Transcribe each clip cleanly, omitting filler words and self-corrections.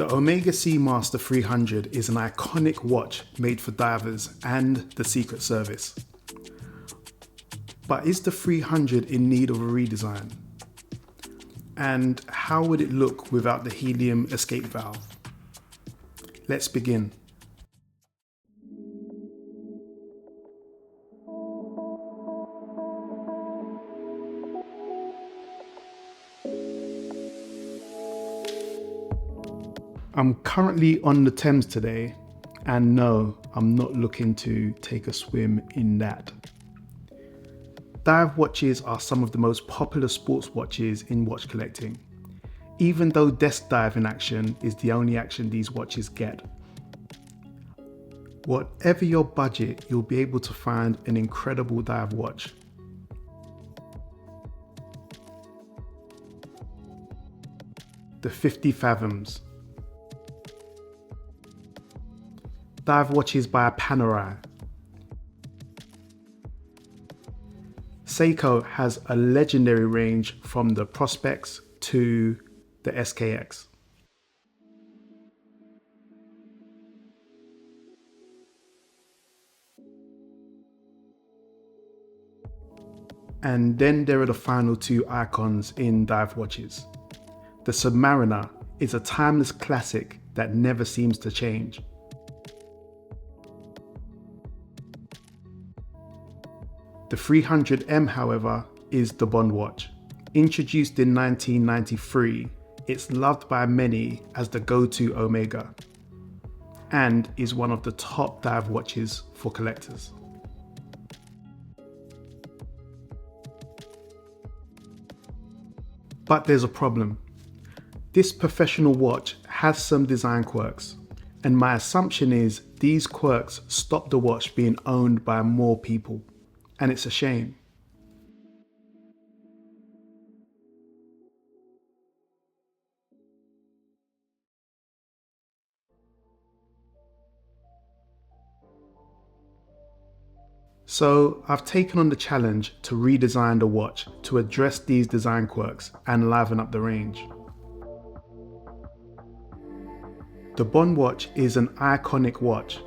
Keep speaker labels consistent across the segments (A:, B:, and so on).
A: The Omega Seamaster 300 is an iconic watch made for divers and the Secret Service. But is the 300 in need of a redesign? And how would it look without the helium escape valve? Let's begin. I'm currently on the Thames today, and no, I'm not looking to take a swim in that. Dive watches are some of the most popular sports watches in watch collecting, even though desk diving action is the only action these watches get. Whatever your budget, you'll be able to find an incredible dive watch. The 50 Fathoms. Dive watches by Panerai. Seiko has a legendary range from the Prospex to the SKX. And then there are the final two icons in dive watches. The Submariner is a timeless classic that never seems to change. The 300M, however, is the Bond watch. Introduced in 1993, it's loved by many as the go-to Omega and is one of the top dive watches for collectors. But there's a problem. This professional watch has some design quirks, and my assumption is these quirks stop the watch being owned by more people. And it's a shame. So I've taken on the challenge to redesign the watch to address these design quirks and liven up the range. The Bond watch is an iconic watch,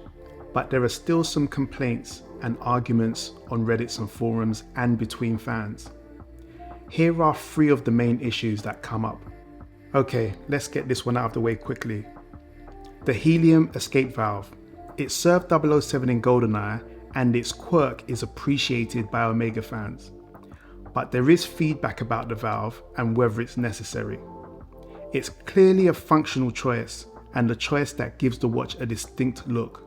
A: but there are still some complaints and arguments on Reddits and forums and between fans. Here are 3 of the main issues that come up. Okay, let's get this one out of the way quickly. The helium escape valve. It served 007 in GoldenEye and its quirk is appreciated by Omega fans. But there is feedback about the valve and whether it's necessary. It's clearly a functional choice and a choice that gives the watch a distinct look.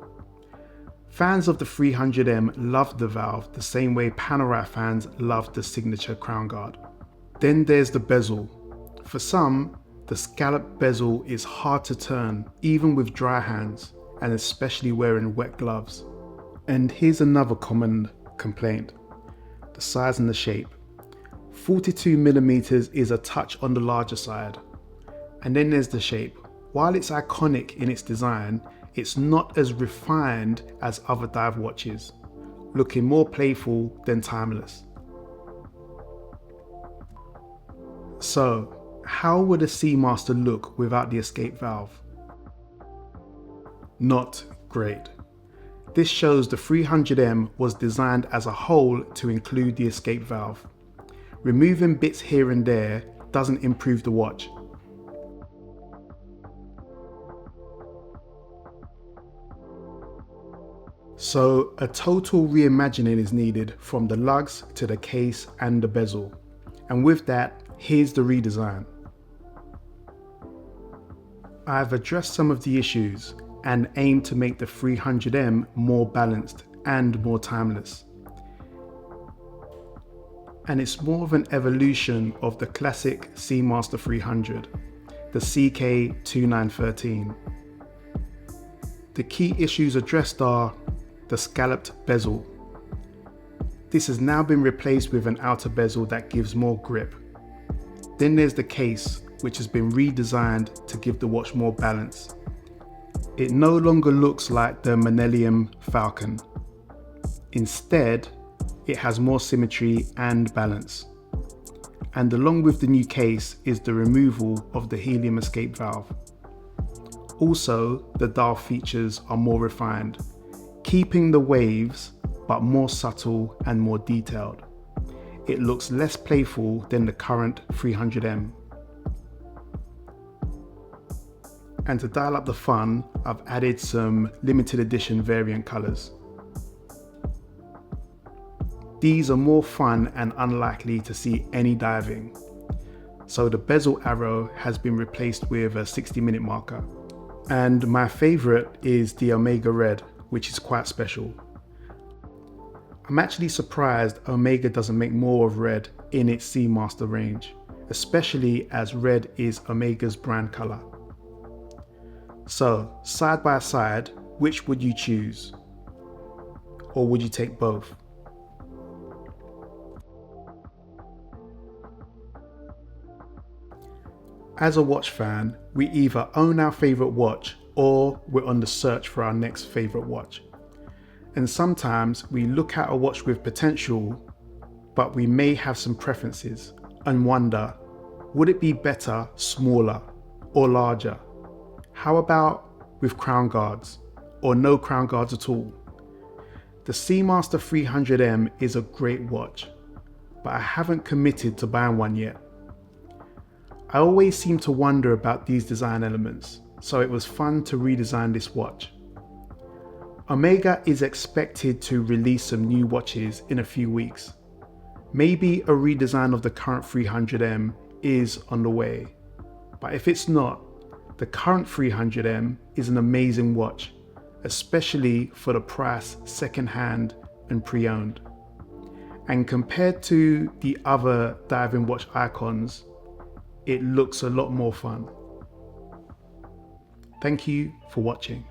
A: Fans of the 300M loved the valve the same way Panerai fans loved the signature crown guard. Then there's the bezel. For some, the scalloped bezel is hard to turn even with dry hands and especially wearing wet gloves. And here's another common complaint: the size and the shape. 42mm is a touch on the larger side. And then there's the shape. While it's iconic in its design, it's not as refined as other dive watches, looking more playful than timeless. So, how would a Seamaster look without the escape valve? Not great. This shows the 300M was designed as a whole to include the escape valve. Removing bits here and there doesn't improve the watch. So a total reimagining is needed from the lugs to the case and the bezel. And with that, here's the redesign. I've addressed some of the issues and aim to make the 300M more balanced and more timeless. And it's more of an evolution of the classic Seamaster 300, the CK2913. The key issues addressed are the scalloped bezel. This has now been replaced with an outer bezel that gives more grip. Then there's the case, which has been redesigned to give the watch more balance. It no longer looks like the Millennium Falcon. Instead, it has more symmetry and balance. And along with the new case is the removal of the helium escape valve. Also, the dial features are more refined, keeping the waves but more subtle and more detailed. It looks less playful than the current 300M. And to dial up the fun, I've added some limited edition variant colours. These are more fun and unlikely to see any diving. So the bezel arrow has been replaced with a 60-minute marker. And my favourite is the Omega Red, which is quite special. I'm actually surprised Omega doesn't make more of red in its Seamaster range, especially as red is Omega's brand colour. So, side by side, which would you choose? Or would you take both? As a watch fan, we either own our favourite watch or we're on the search for our next favourite watch. And sometimes we look at a watch with potential, but we may have some preferences and wonder, would it be better smaller or larger? How about with crown guards or no crown guards at all? The Seamaster 300M is a great watch, but I haven't committed to buying one yet. I always seem to wonder about these design elements, so it was fun to redesign this watch. Omega is expected to release some new watches in a few weeks. Maybe a redesign of the current 300M is on the way, but if it's not, the current 300M is an amazing watch, especially for the price second-hand and pre-owned. And compared to the other diving watch icons, it looks a lot more fun. Thank you for watching.